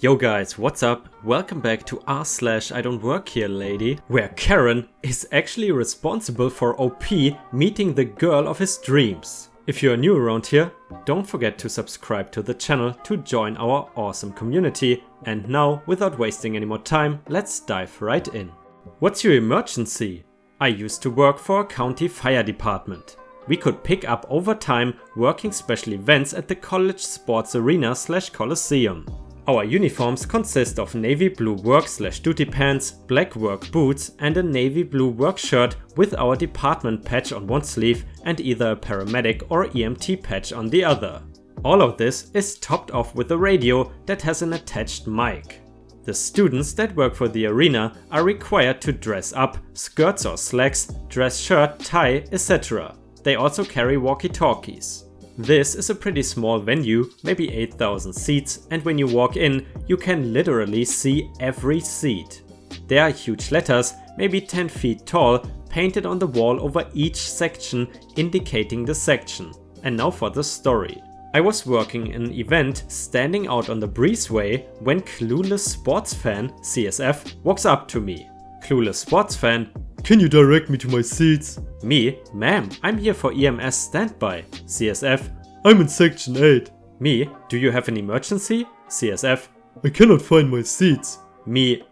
Yo guys, what's up? Welcome back to r/IDontWorkHereLady, where Karen is actually responsible for OP meeting the girl of his dreams. If you're new around here, don't forget to subscribe to the channel to join our awesome community. And now, without wasting any more time, let's dive right in. What's your emergency? I used to work for a county fire department. We could pick up overtime working special events at the college sports arena/coliseum. Our uniforms consist of navy blue work/duty pants, black work boots and a navy blue work shirt with our department patch on one sleeve and either a paramedic or EMT patch on the other. All of this is topped off with a radio that has an attached mic. The students that work for the arena are required to dress up, skirts or slacks, dress shirt, tie, etc. They also carry walkie-talkies. This is a pretty small venue, maybe 8,000 seats, and when you walk in, you can literally see every seat. There are huge letters, maybe 10 feet tall, painted on the wall over each section, indicating the section. And now for the story. I was working an event standing out on the breezeway when Clueless Sports Fan, CSF, walks up to me. Clueless Sports Fan: "Can you direct me to my seats?" Me: "Ma'am, I'm here for EMS standby." CSF: "I'm in section 8. Me: "Do you have an emergency?" CSF: "I cannot find my seats." Me: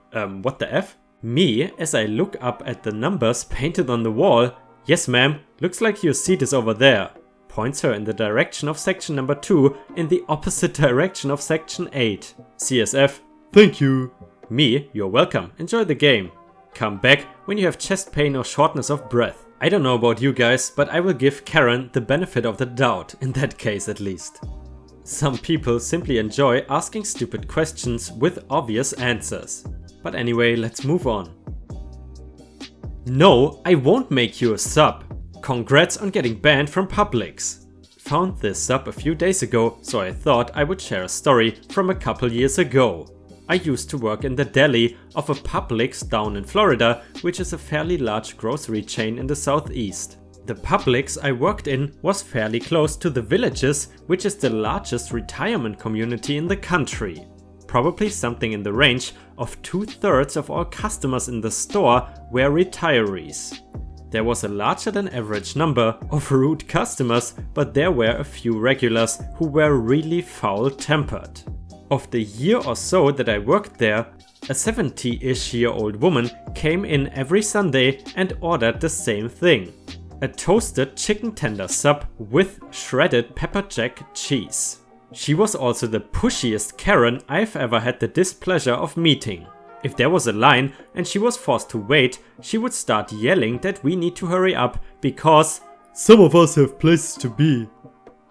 what the F? Me, as I look up at the numbers painted on the wall: "Yes ma'am, looks like your seat is over there." Points her in the direction of section number 2 in the opposite direction of section 8. CSF: "Thank you." Me: "You're welcome, enjoy the game. Come back when you have chest pain or shortness of breath." I don't know about you guys, but I will give Karen the benefit of the doubt, in that case at least. Some people simply enjoy asking stupid questions with obvious answers. But anyway, let's move on. "No, I won't make you a sub. Congrats on getting banned from Publix." Found this sub a few days ago, so I thought I would share a story from a couple years ago. I used to work in the deli of a Publix down in Florida, which is a fairly large grocery chain in the southeast. The Publix I worked in was fairly close to the Villages, which is the largest retirement community in the country. Probably something in the range of 2/3 of all customers in the store were retirees. There was a larger than average number of rude customers, but there were a few regulars who were really foul-tempered. Of the year or so that I worked there, a 70-ish-year-old woman came in every Sunday and ordered the same thing: a toasted chicken tender sub with shredded pepper jack cheese. She was also the pushiest Karen I've ever had the displeasure of meeting. If there was a line and she was forced to wait, she would start yelling that we need to hurry up because "some of us have places to be,"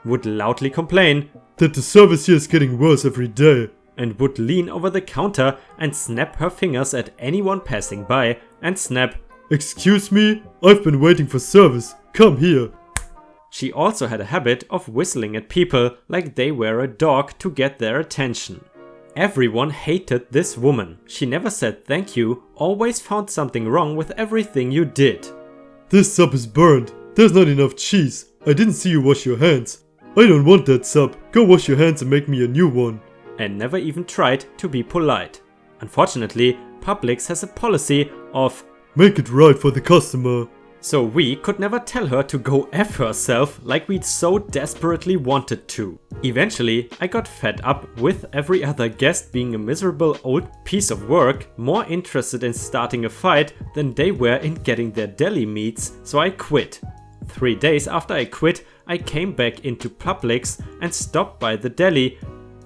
would loudly complain that the service here is getting worse every day, and would lean over the counter and snap her fingers at anyone passing by and snap, "Excuse me, I've been waiting for service, come here." She also had a habit of whistling at people like they were a dog to get their attention. Everyone hated this woman. She never said thank you, always found something wrong with everything you did. "This sub is burned, there's not enough cheese, I didn't see you wash your hands. I don't want that sub, go wash your hands and make me a new one." And never even tried to be polite. Unfortunately, Publix has a policy of "make it right for the customer." So we could never tell her to go F herself like we'd so desperately wanted to. Eventually, I got fed up with every other guest being a miserable old piece of work, more interested in starting a fight than they were in getting their deli meats, so I quit. 3 days after I quit, I came back into Publix and stopped by the deli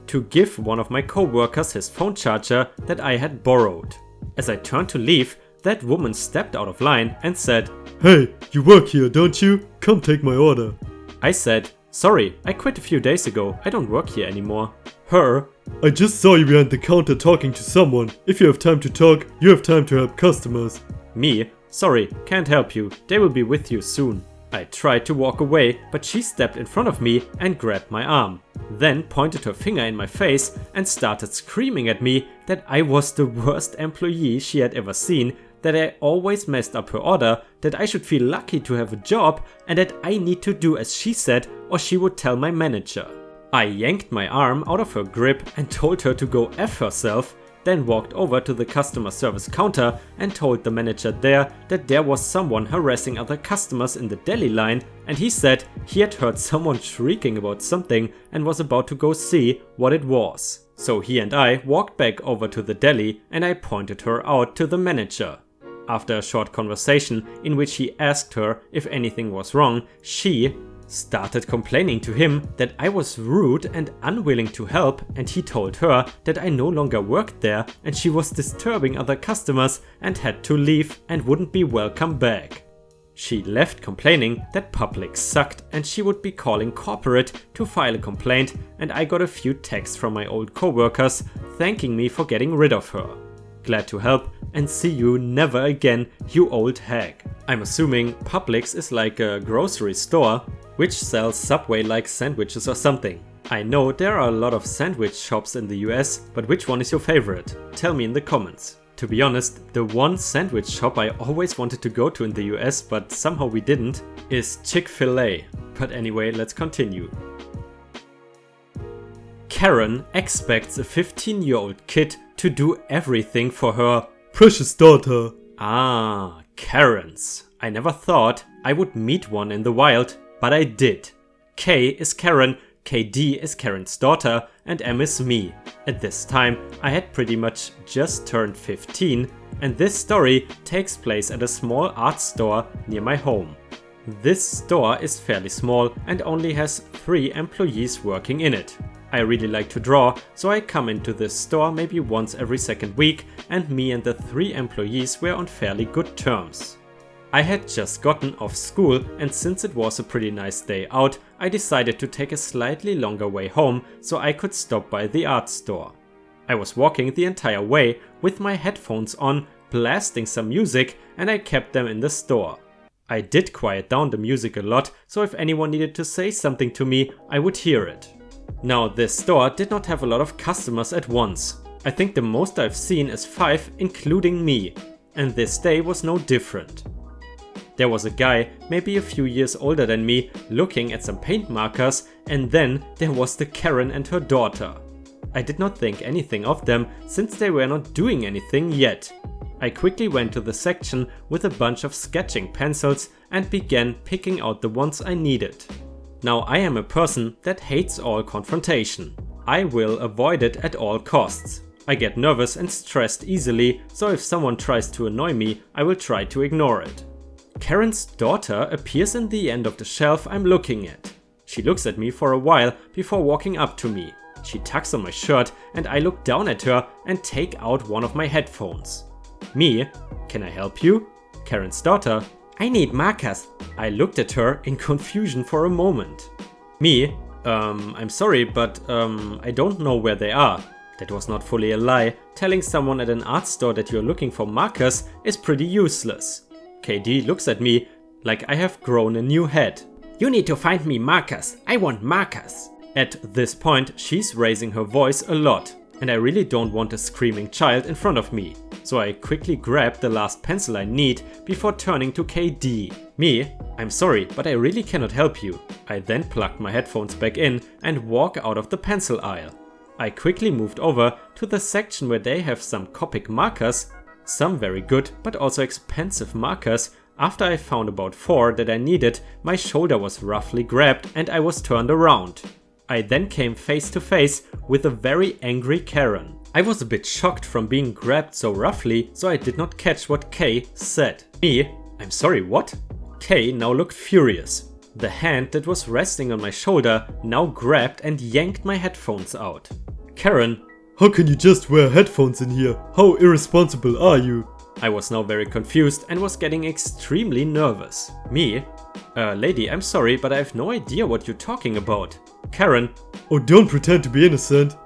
to give one of my co-workers his phone charger that I had borrowed. As I turned to leave, that woman stepped out of line and said, "Hey, you work here, don't you? Come take my order." I said, "Sorry, I quit a few days ago, I don't work here anymore." Her, "I just saw you behind the counter talking to someone. If you have time to talk, you have time to help customers." Me, "Sorry, can't help you, they will be with you soon." I tried to walk away, but she stepped in front of me and grabbed my arm. Then pointed her finger in my face and started screaming at me that I was the worst employee she had ever seen, that I always messed up her order, that I should feel lucky to have a job, and that I need to do as she said or she would tell my manager. I yanked my arm out of her grip and told her to go F herself, then walked over to the customer service counter and told the manager there that there was someone harassing other customers in the deli line, and he said he had heard someone shrieking about something and was about to go see what it was. So he and I walked back over to the deli and I pointed her out to the manager. After a short conversation in which he asked her if anything was wrong, she started complaining to him that I was rude and unwilling to help, and he told her that I no longer worked there and she was disturbing other customers and had to leave and wouldn't be welcome back. She left complaining that Publix sucked and she would be calling corporate to file a complaint, and I got a few texts from my old co-workers thanking me for getting rid of her. Glad to help and see you never again, you old hag. I'm assuming Publix is like a grocery store which sells Subway-like sandwiches or something. I know there are a lot of sandwich shops in the US, but which one is your favorite? Tell me in the comments. To be honest, the one sandwich shop I always wanted to go to in the US, but somehow we didn't, is Chick-fil-A. But anyway, let's continue. Karen expects a 15-year-old kid to do everything for her precious daughter. Ah, Karens. I never thought I would meet one in the wild, but I did. K is Karen, KD is Karen's daughter, and M is me. At this time, I had pretty much just turned 15, and this story takes place at a small art store near my home. This store is fairly small and only has 3 employees working in it. I really like to draw, so I come into this store maybe once every second week, and me and the 3 employees were on fairly good terms. I had just gotten off school, and since it was a pretty nice day out, I decided to take a slightly longer way home so I could stop by the art store. I was walking the entire way with my headphones on, blasting some music, and I kept them in the store. I did quiet down the music a lot, so if anyone needed to say something to me, I would hear it. Now, this store did not have a lot of customers at once. I think the most I've seen is 5, including me, and this day was no different. There was a guy, maybe a few years older than me, looking at some paint markers, and then there was the Karen and her daughter. I did not think anything of them since they were not doing anything yet. I quickly went to the section with a bunch of sketching pencils and began picking out the ones I needed. Now, I am a person that hates all confrontation. I will avoid it at all costs. I get nervous and stressed easily, so if someone tries to annoy me, I will try to ignore it. Karen's daughter appears in the end of the shelf I'm looking at. She looks at me for a while before walking up to me. She tugs on my shirt and I look down at her and take out one of my headphones. Me, can I help you? Karen's daughter, I need markers. I looked at her in confusion for a moment. Me, I'm sorry, but I don't know where they are. That was not fully a lie. Telling someone at an art store that you're looking for markers is pretty useless. KD looks at me like I have grown a new head. You need to find me markers. I want markers. At this point, she's raising her voice a lot, and I really don't want a screaming child in front of me. So I quickly grab the last pencil I need before turning to KD. Me, I'm sorry, but I really cannot help you. I then plugged my headphones back in and walk out of the pencil aisle. I quickly moved over to the section where they have some Copic markers, some very good but also expensive markers. After I found about 4 that I needed, my shoulder was roughly grabbed and I was turned around. I then came face to face with a very angry Karen. I was a bit shocked from being grabbed so roughly, so I did not catch what Kay said. Me, I'm sorry, what? Kay now looked furious. The hand that was resting on my shoulder now grabbed and yanked my headphones out. Karen, how can you just wear headphones in here? How irresponsible are you? I was now very confused and was getting extremely nervous. Me, lady, I'm sorry, but I have no idea what you're talking about. Karen, oh, don't pretend to be innocent.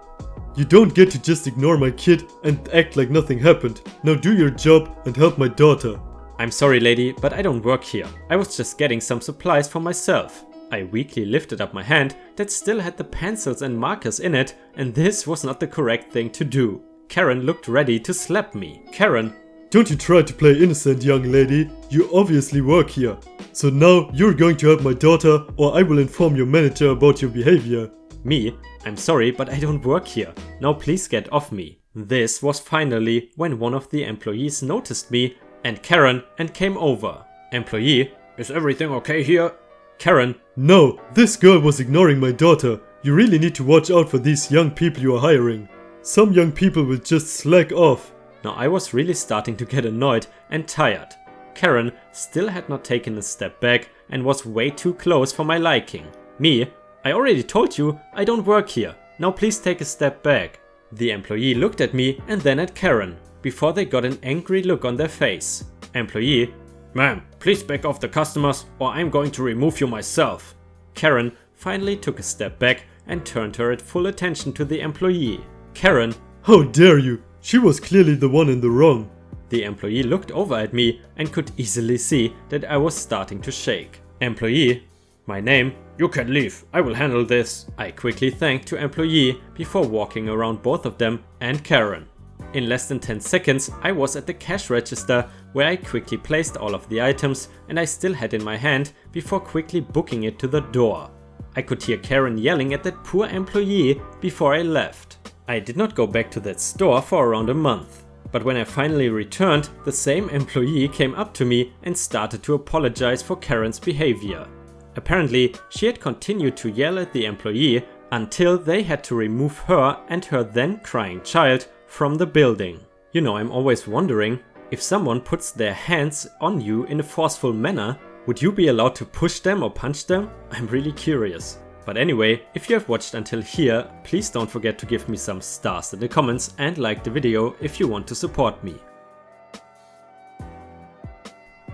You don't get to just ignore my kid and act like nothing happened. Now do your job and help my daughter. I'm sorry, lady, but I don't work here. I was just getting some supplies for myself. I weakly lifted up my hand that still had the pencils and markers in it, and this was not the correct thing to do. Karen looked ready to slap me. Karen, don't you try to play innocent, young lady. You obviously work here. So now you're going to help my daughter, or I will inform your manager about your behavior. Me, I'm sorry, but I don't work here. Now please get off me. This was finally when one of the employees noticed me and Karen and came over. Employee, is everything okay here? Karen, no, this girl was ignoring my daughter. You really need to watch out for these young people you are hiring. Some young people will just slack off. Now I was really starting to get annoyed and tired. Karen still had not taken a step back and was way too close for my liking. Me, I already told you I don't work here. Now please take a step back. The employee looked at me and then at Karen, before they got an angry look on their face. Employee, ma'am, please back off the customers or I'm going to remove you myself. Karen finally took a step back and turned her at full attention to the employee. Karen, how dare you? She was clearly the one in the wrong. The employee looked over at me and could easily see that I was starting to shake. Employee, my name, you can leave, I will handle this. I quickly thanked to employee before walking around both of them and Karen. In less than 10 seconds I was at the cash register where I quickly placed all of the items and I still had in my hand before quickly booking it to the door. I could hear Karen yelling at that poor employee before I left. I did not go back to that store for around a month. But when I finally returned, the same employee came up to me and started to apologize for Karen's behavior. Apparently, she had continued to yell at the employee until they had to remove her and her then crying child from the building. You know, I'm always wondering, if someone puts their hands on you in a forceful manner, would you be allowed to push them or punch them? I'm really curious. But anyway, if you have watched until here, please don't forget to give me some stars in the comments and like the video if you want to support me.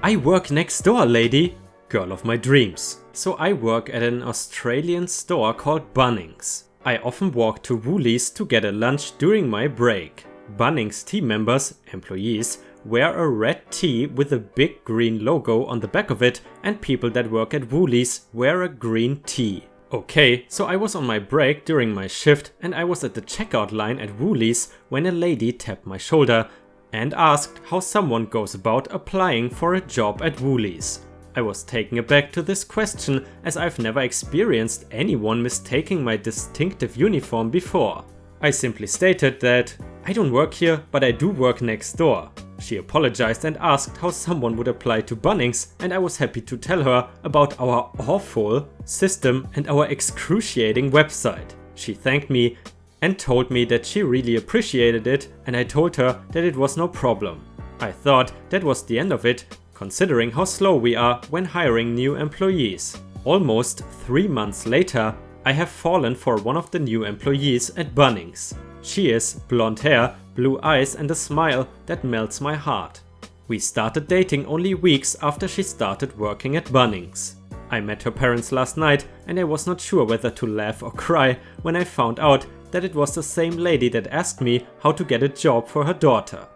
I work next door, lady! Girl of my dreams. So I work at an Australian store called Bunnings. I often walk to Woolies to get a lunch during my break. Bunnings team members, employees, wear a red tee with a big green logo on the back of it, and people that work at Woolies wear a green tee. Okay, so I was on my break during my shift and I was at the checkout line at Woolies when a lady tapped my shoulder and asked how someone goes about applying for a job at Woolies. I was taken aback to this question as I've never experienced anyone mistaking my distinctive uniform before. I simply stated that I don't work here, but I do work next door. She apologized and asked how someone would apply to Bunnings, and I was happy to tell her about our awful system and our excruciating website. She thanked me and told me that she really appreciated it, and I told her that it was no problem. I thought that was the end of it, considering how slow we are when hiring new employees. Almost 3 months later, I have fallen for one of the new employees at Bunnings. She is blonde hair, blue eyes and a smile that melts my heart. We started dating only weeks after she started working at Bunnings. I met her parents last night and I was not sure whether to laugh or cry when I found out that it was the same lady that asked me how to get a job for her daughter.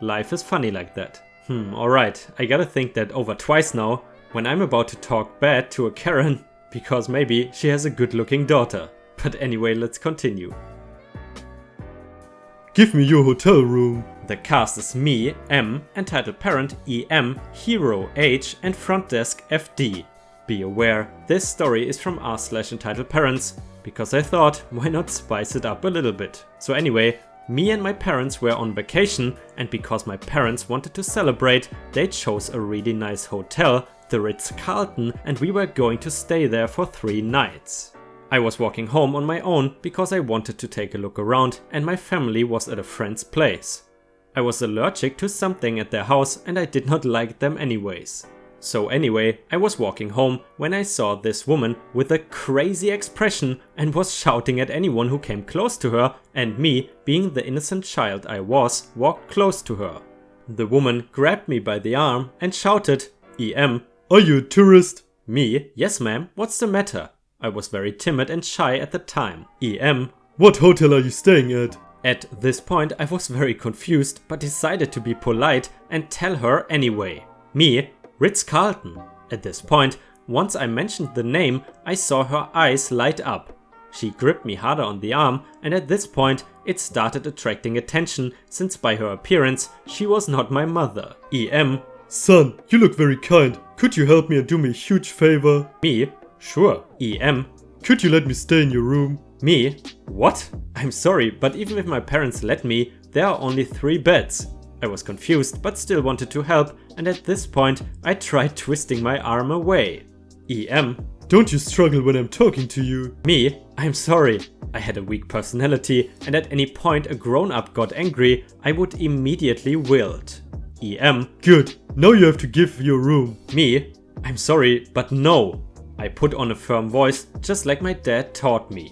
Life is funny like that. Alright, I gotta think that over twice now when I'm about to talk bad to a Karen because maybe she has a good looking daughter. But anyway, let's continue. Give me your hotel room. The cast is me, M, entitled parent, EM, hero, H, and front desk, FD. Be aware, this story is from r/entitled parents, because I thought, why not spice it up a little bit. So anyway, me and my parents were on vacation, and because my parents wanted to celebrate, they chose a really nice hotel, the Ritz-Carlton, and we were going to stay there for 3 nights. I was walking home on my own because I wanted to take a look around and my family was at a friend's place. I was allergic to something at their house and I did not like them anyways. So anyway, I was walking home when I saw this woman with a crazy expression and was shouting at anyone who came close to her, and me, being the innocent child I was, walked close to her. The woman grabbed me by the arm and shouted, "EM, are you a tourist?" Me, "Yes ma'am, what's the matter?" I was very timid and shy at the time. EM, "What hotel are you staying at?" At this point I was very confused but decided to be polite and tell her anyway. Me, "Ritz-Carlton." At this point, once I mentioned the name, I saw her eyes light up. She gripped me harder on the arm and at this point it started attracting attention since by her appearance she was not my mother. EM, "Son, you look very kind. Could you help me and do me a huge favor?" Me, "Sure." EM, could you let me stay in your room? Me? What? I'm sorry, but even if my parents let me, there are only 3 beds. I was confused, but still wanted to help, and at this point, I tried twisting my arm away. EM. Don't you struggle when I'm talking to you? Me? I'm sorry. I had a weak personality, and at any point a grown-up got angry, I would immediately wilt. EM. Good. Now you have to give your room. Me? I'm sorry, but no. I put on a firm voice, just like my dad taught me.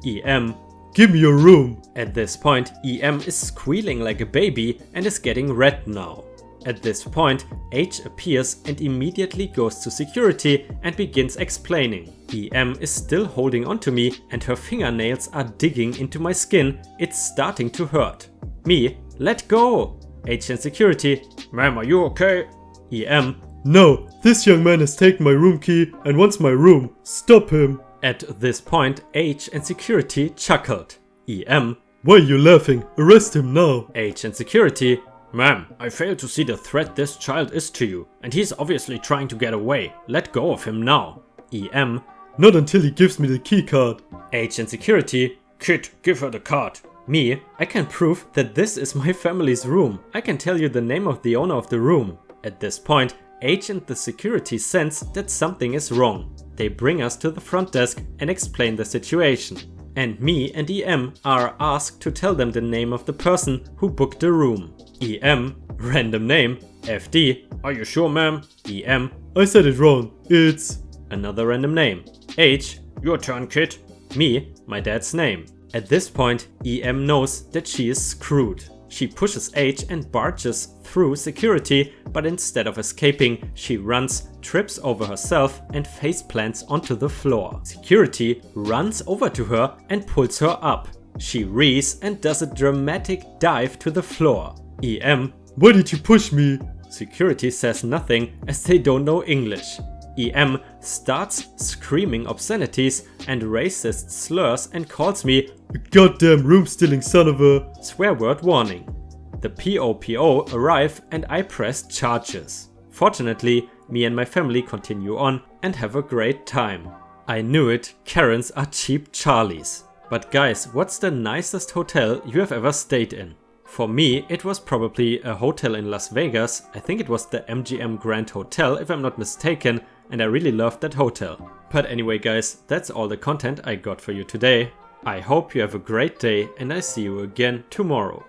EM. Give me your room. At this point, EM is squealing like a baby and is getting red now. At this point, H appears and immediately goes to security and begins explaining. EM is still holding onto me and her fingernails are digging into my skin. It's starting to hurt. Me, let go. H and security, ma'am, are you okay? EM, no, this young man has taken my room key and wants my room. Stop him. At this point, H and security chuckled. EM, why are you laughing? Arrest him now. H and security, ma'am, I fail to see the threat this child is to you, and he's obviously trying to get away. Let go of him now. EM, not until he gives me the key card. H and security, kid, give her the card. Me, I can prove that this is my family's room. I can tell you the name of the owner of the room. At this point, H and the security sense that something is wrong. They bring us to the front desk and explain the situation. And me and EM are asked to tell them the name of the person who booked the room. EM, random name. FD, are you sure, ma'am? EM, I said it wrong. It's another random name. H, your turn, kid. Me, my dad's name. At this point, EM knows that she is screwed. She pushes H and barges through security, but instead of escaping, she runs, trips over herself and face plants onto the floor. Security runs over to her and pulls her up. She rears and does a dramatic dive to the floor. EM, why did you push me? Security says nothing as they don't know English. EM starts screaming obscenities and racist slurs and calls me a goddamn room-stealing son of a swear word warning. The POPO arrive and I press charges. Fortunately, me and my family continue on and have a great time. I knew it, Karens are cheap Charlies. But guys, what's the nicest hotel you have ever stayed in? For me, it was probably a hotel in Las Vegas. I think it was the MGM Grand Hotel if I'm not mistaken, and I really loved that hotel. But anyway guys, that's all the content I got for you today. I hope you have a great day and I see you again tomorrow.